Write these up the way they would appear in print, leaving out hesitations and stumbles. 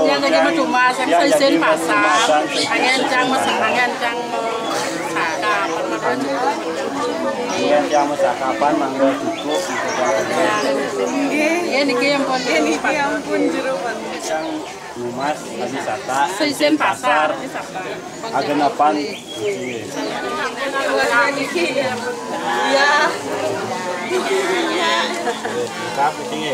Yang tadi cuma saya sen pasar, angencang masak angencang saka, angencang masak kapan mangga cukup. Ini yang pun jeruan. Yang lumas habis sata. Saya sen pasar. Agenapan. Ya. Kapan tinggi?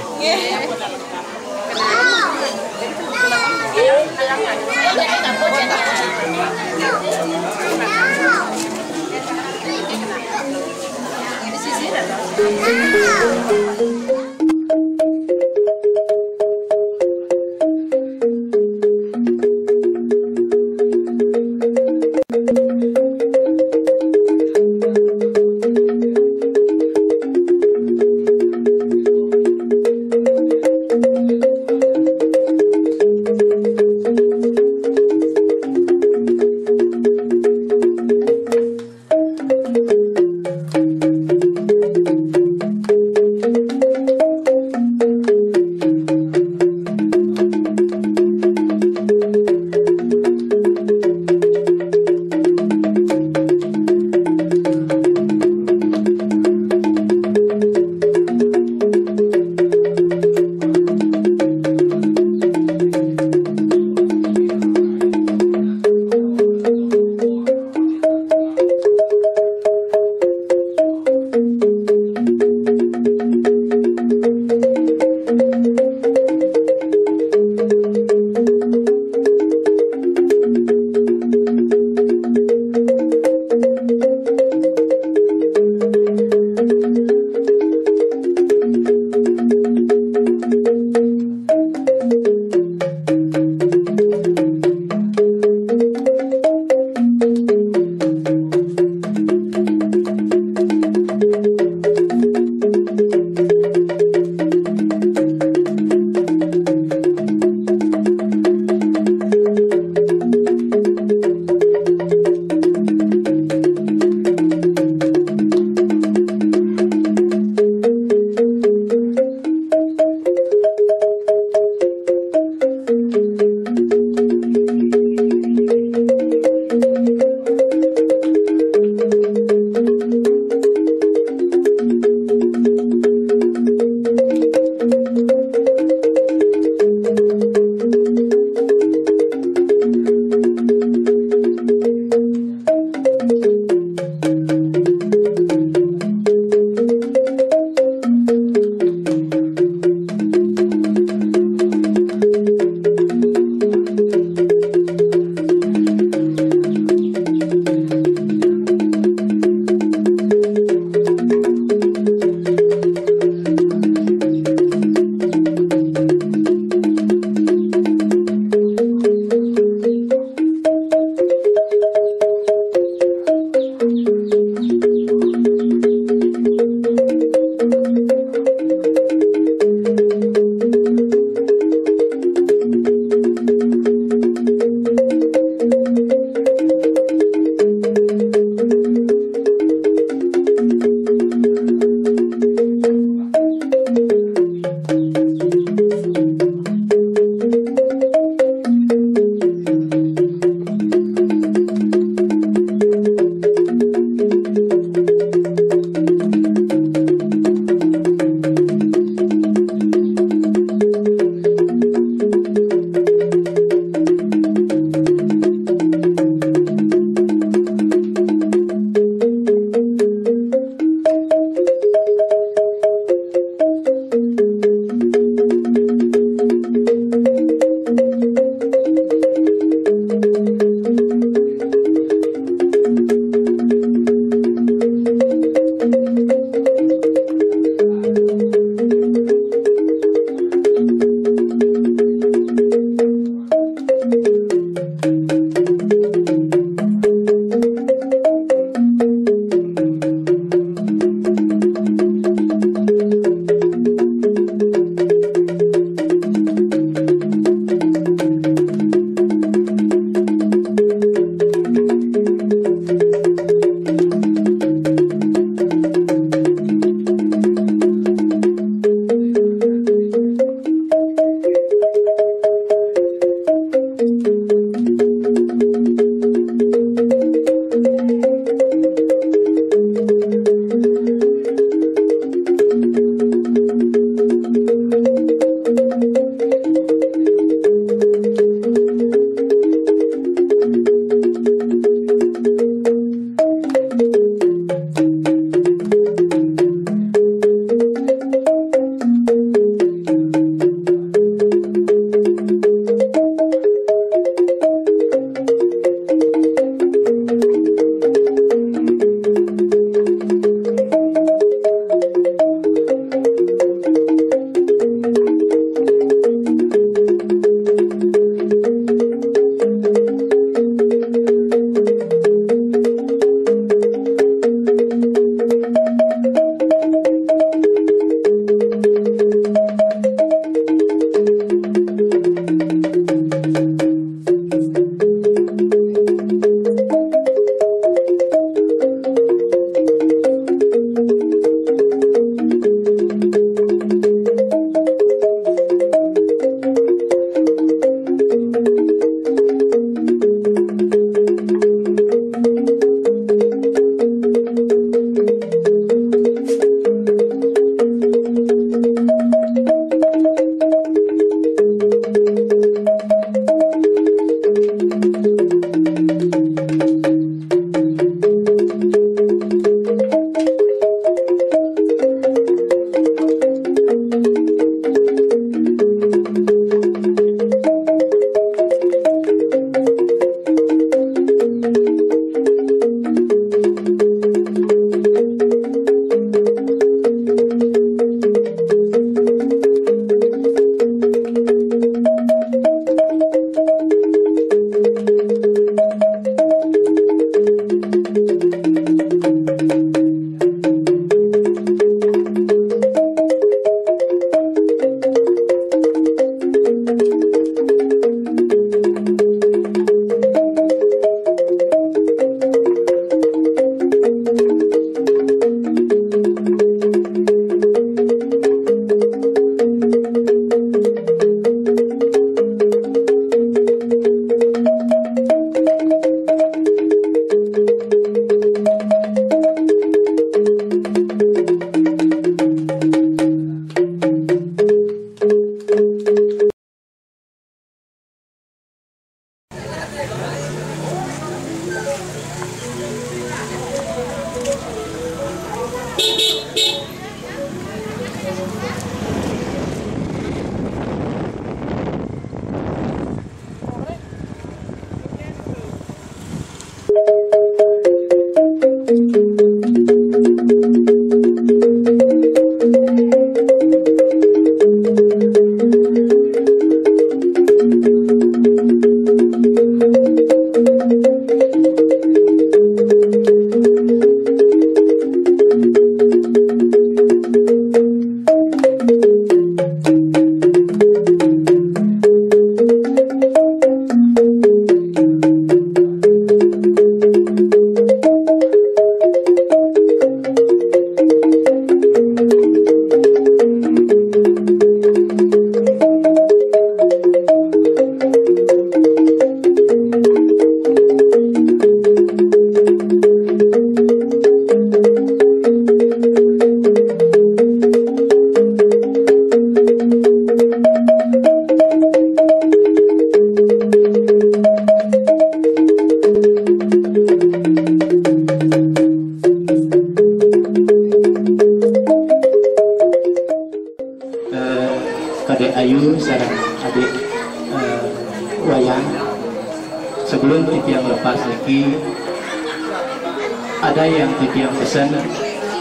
ada yang titiang pesan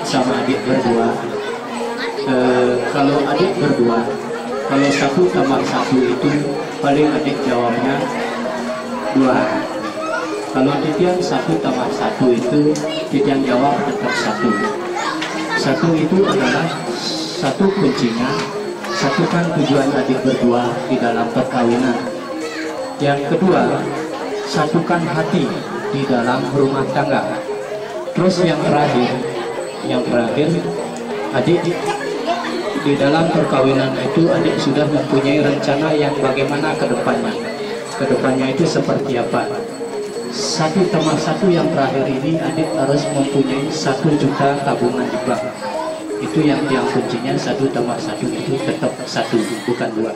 sama adik berdua. Kalau adik berdua, kalau 1 tambah 1 itu paling adik jawabnya 2. Kalau titiang 1 tambah 1 itu titiang jawab tetap 1. 1 itu adalah 1 kuncinya, satukan tujuan adik berdua di dalam perkawinan. Yang kedua, satukan hati di dalam rumah tangga. Terus yang terakhir, adik di dalam perkawinan itu adik sudah mempunyai rencana yang bagaimana ke depannya. Ke depannya itu seperti apa? 1 tambah 1 yang terakhir ini adik harus mempunyai 1 juta tabungan di bank. Itu yang kuncinya 1 tambah 1 itu tetap 1, bukan 2.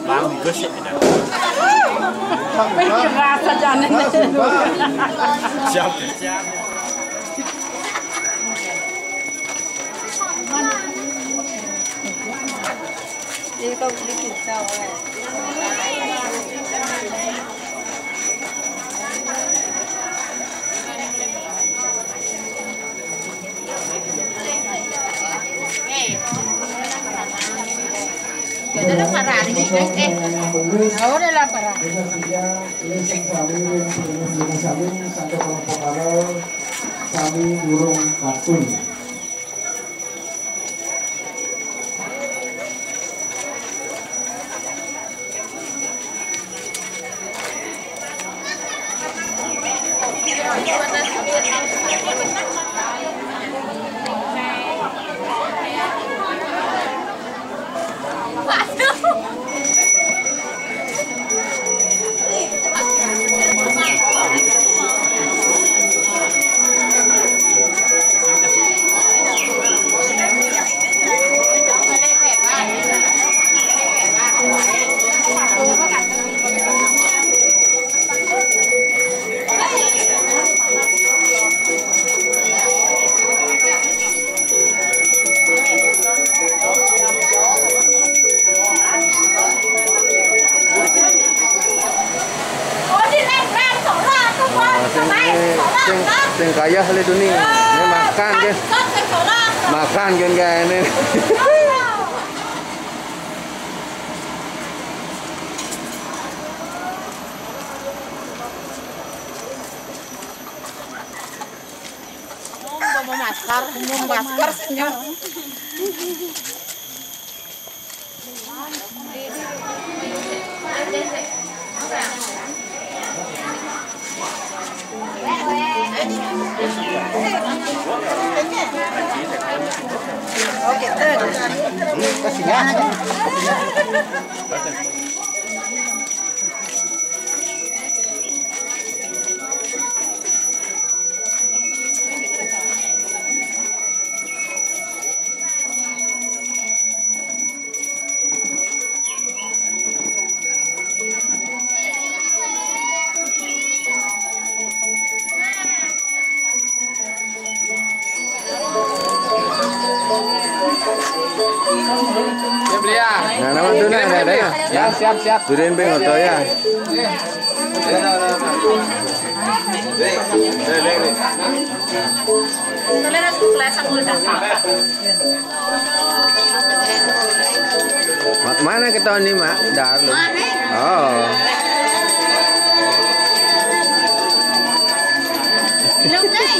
Bang gosip. Rasa jangan. Siap, siap. Ini kau beli pizza, Ada parah ini, ada lah parah. Kami burung katun. Sing kaya hal itu nih, ini makan kan, makan kan ini. Masker senyum. Oke, kasihnya. Ya beli ya. Nah, nama tuh nih ada ya. Ya siap. Durin beng atau ya. Mana kita ini mak? Darlu. Oh. Belum deh.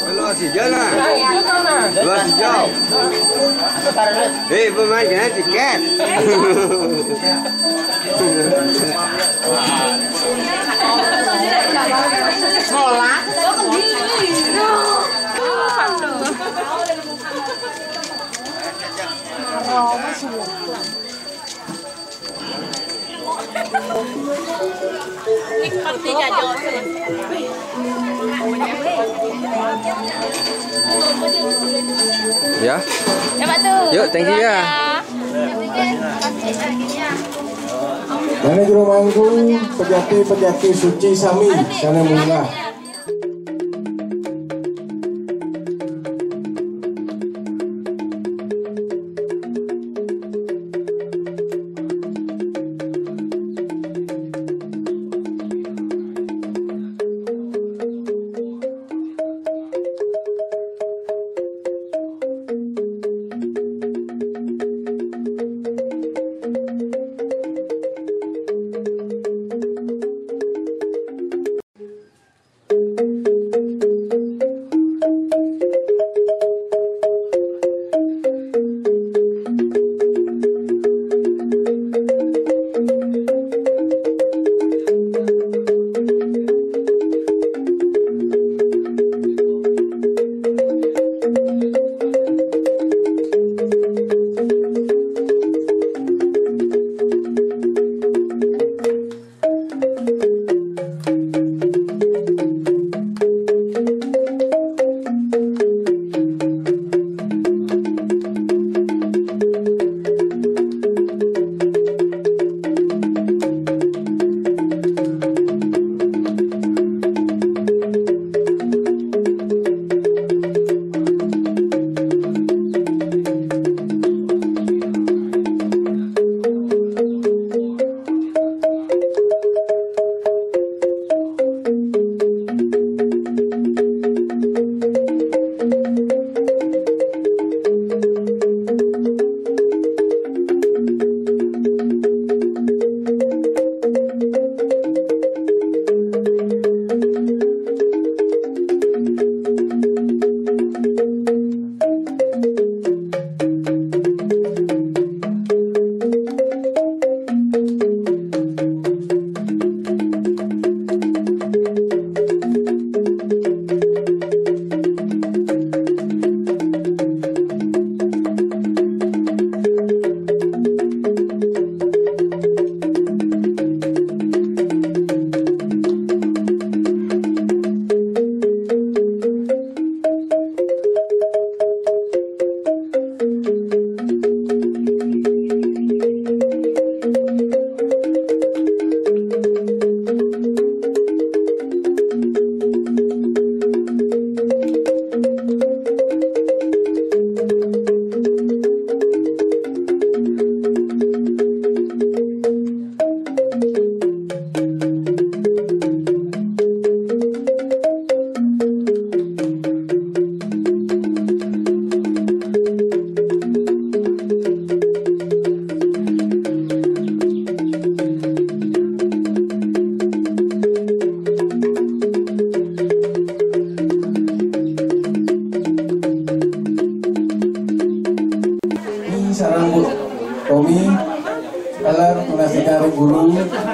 Halo si Jana. Dua sejauh. Hei pemain jangan tiket. Sekolah. Ya. Ya Pak tuh. Yuk, thank you ya. Dana jero manggung pejati suci sami sana munggah.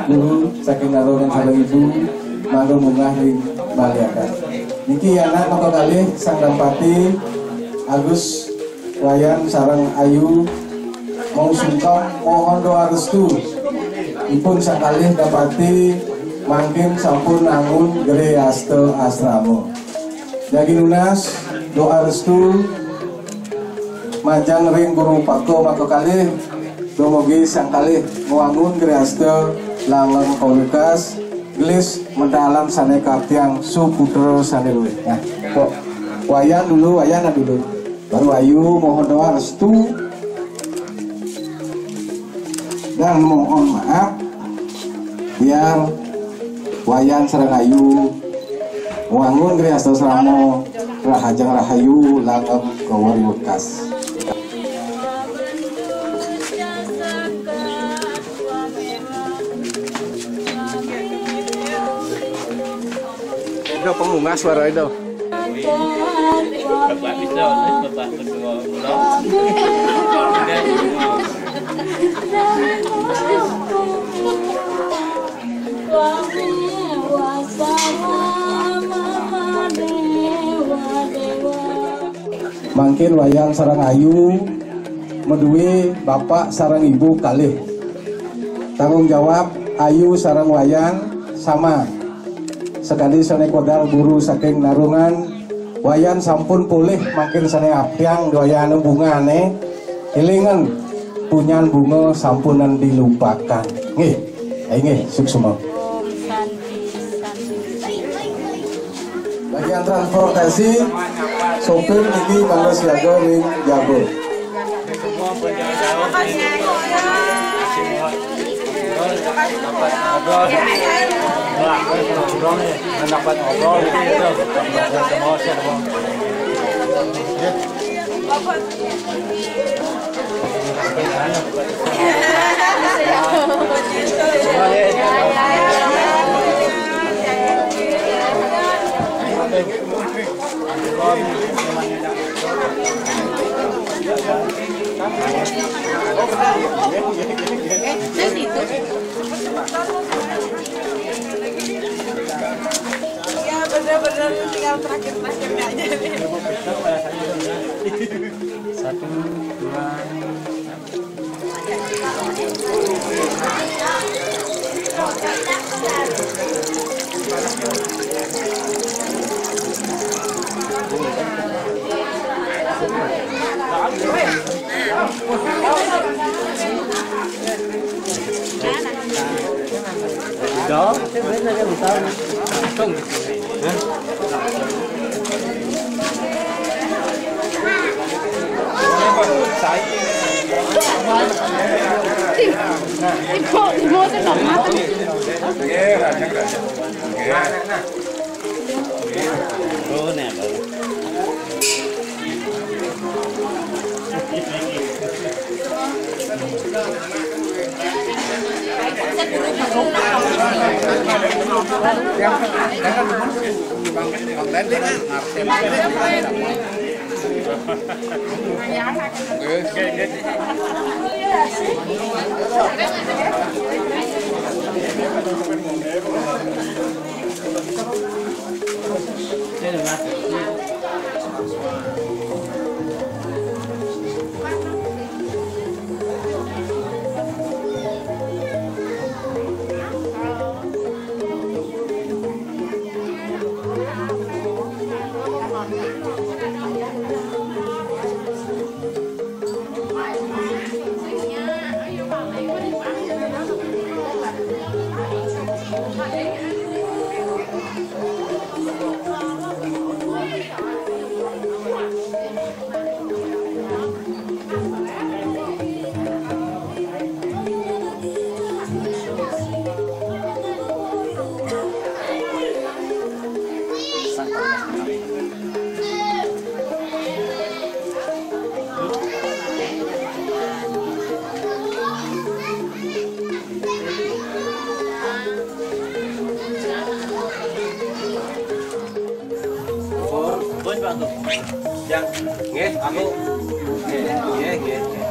guru saking naruhan sareng ibu mangga munggah ing baliakan. Niki anak maka kalih sang dampati Agus Wayan sareng Ayu mau sungkem mohon doa restu. Ipun sang kalih dapati mangkin sampun nangun gede aste asrama. Dagi lunas doa restu majang ring guru pako maka kalih domogi sang kalih nguangun gede aste langgeng kaulikas gelis mendalam sane kaptiang suputro sane luwe. Nah, kok Wayan dulu, Wayana dulu. Baru Ayu mohon doa restu dan mohon maaf biar Wayan sareng Ayu wangun gede aste selama rahajang rahayu langgeng kaulikas. Itu pengunggah suara itu. Bapak bisa, bapak kedua mangkin Wayang sareng Ayu medue bapak sarang ibu kalih. Tanggung jawab ayu sarang wayan sama. Sekali sane kodal guru saking narungan wayan sampun pulih makin sane apyang doyan bungane elingan punyan bunga sampunan dilupakan. Nggih, nggih suksema. Bagian transportasi sopir niki mangga siaga ring jago. Dapat ngobrol Ya bener-bener tinggal terakhir-terakhirnya aja nih. 1, 2. Đó, thế biết là cái sao không? Di mua cái nón mắt. Cô nè. Yang nggih aku nggih nggih nggih.